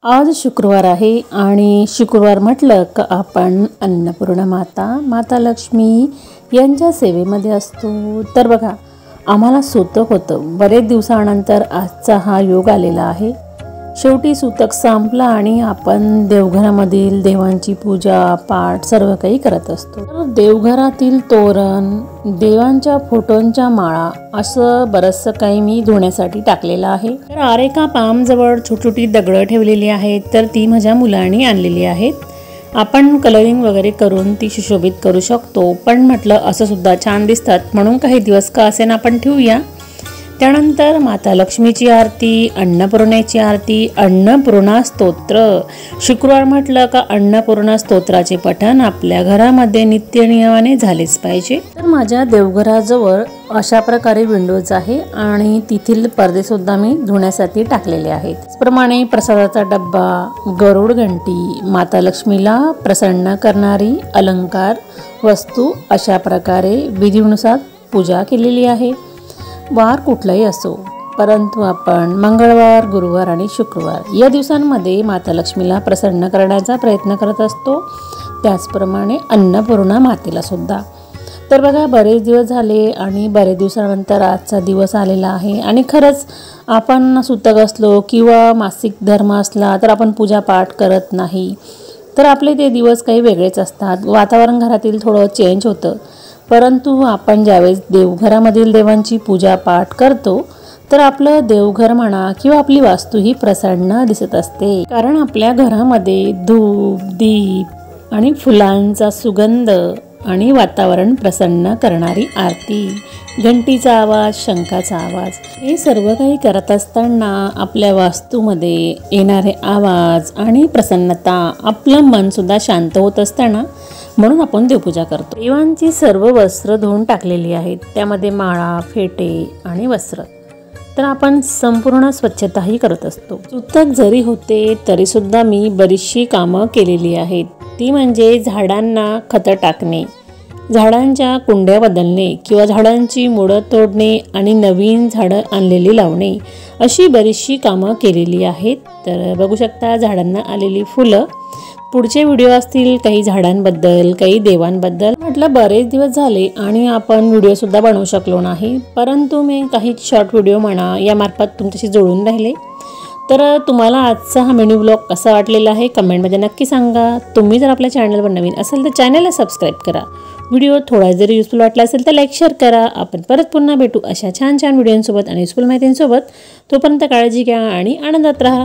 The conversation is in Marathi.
आज शुक्रवार आहे आणि शुक्रवार म्हटलं का आपण अन्नपूर्णा माता लक्ष्मी यांच्या सेवेमध्ये असतो। तर बघा, आम्हाला सूतक होतं, बरेच दिवसानंतर आजचा हा योग आलेला आहे। शेवटी सूतक संपला आणि आपण देवघरामधील देवांची पूजा पाठ सर्व काही करत असतो। तर देवघरातील तोरण, देवांच्या फोटोंच्या माळा असं बरंचसं काही मी धुण्यासाठी टाकलेलं आहे। तर आरेका पामजवळ छोटी दगडं ठेवलेली आहेत, तर ती माझ्या मुलांनी आणलेली आहेत। आपण कलरिंग वगैरे करून ती सुशोभित करू शकतो, पण म्हटलं असं सुद्धा छान दिसतात म्हणून काही दिवस का असेन आपण ठेवूया। त्यानंतर माता लक्ष्मीची आरती, अन्नपूर्णेची आरती, अन्नपूर्णा स्तोत्र। शुक्रवार म्हटलं का अन्नपूर्णा स्तोत्राचे पठण आपल्या घरामध्ये नित्यनियमाने झालेच पाहिजे। तर माझ्या देवघराजवळ अशा प्रकारे विंडोज आहे आणि तिथील पडदे सुद्धा मी धुण्यासाठी टाकलेले आहेत। त्याचप्रमाणे प्रसादाचा डब्बा, गरुड घंटी, माता लक्ष्मीला प्रसन्न करणारी अलंकार वस्तू अशा प्रकारे विधीनुसार पूजा केलेली आहे। वार कुठलाही असो, परंतु आपण मंगळवार, गुरुवार आणि शुक्रवार या दिवसांमध्ये माता लक्ष्मीला प्रसन्न करण्याचा प्रयत्न करत असतो, त्याचप्रमाणे अन्नपूर्णा मातेला सुद्धा। तर बघा, बरेच दिवस झाले आणि बरेच दिवसानंतर आजचा दिवस आलेला आहे आणि खरंच आपण सूतक असलो किंवा मासिक धर्म असला तर आपण पूजापाठ करत नाही, तर आपले ते दिवस काही वेगळेच असतात। वातावरण घरातील थोडं चेंज होतं, परंतु आपण ज्यावेळेस देवघरामधील देवांची पूजा पाठ करतो तर आपलं देवघर म्हणा किंवा आपली वास्तू ही प्रसन्न दिसत असते, कारण आपल्या घरामध्ये धूप, दीप आणि फुलांचा सुगंध आणि वातावरण प्रसन्न करणारी आरती, घंटीचा आवाज, शंखाचा आवाज, हे सर्व काही करत असताना आपल्या वास्तूमध्ये येणारे आवाज आणि प्रसन्नता, आपलं मन सुद्धा शांत होत असताना म्हणून आपण देवपूजा करतो। देवांची सर्व वस्त्र धुवून टाकलेली आहेत, त्यामध्ये माळा, फेटे आणि वस्त्र। तर आपण संपूर्ण स्वच्छताही करत असतो। सूतक जरी होते तरी सुद्धा मी बरीचशी कामं केलेली आहेत, ती म्हणजे झाडांना खतं टाकणे, झाडांच्या कुंड्या बदलणे किंवा झाडांची मुळं तोडणे आणि नवीन झाडं आणलेली लावणे, अशी बरीचशी कामं केलेली आहेत। तर बघू शकता झाडांना आलेली फुलं। पुढचे व्हिडिओ असतील काही झाडांबद्दल, काही देवांबद्दल। म्हटलं बरेच दिवस झाले आणि आपण व्हिडिओसुद्धा बनवू शकलो नाही, परंतु मी काही शॉर्ट व्हिडिओ म्हणा यामार्फत तुमच्याशी जोडून राहिले। तर तुम्हाला आजचा हा मिनी व्लॉग कसा वाटलेला आहे कमेंटमध्ये नक्की सांगा। तुम्ही जर आपल्या चॅनलवर नवीन असेल तर चॅनलला सबस्क्राईब करा। व्हिडिओ थोडा जरी युजफुल वाटला असेल तर लाईक शेअर करा। आपण परत पुन्हा भेटू अशा छान व्हिडिओंसोबत आणि युजफुल माहितींसोबत। तोपर्यंत काळजी घ्या आणि आनंदात राहा।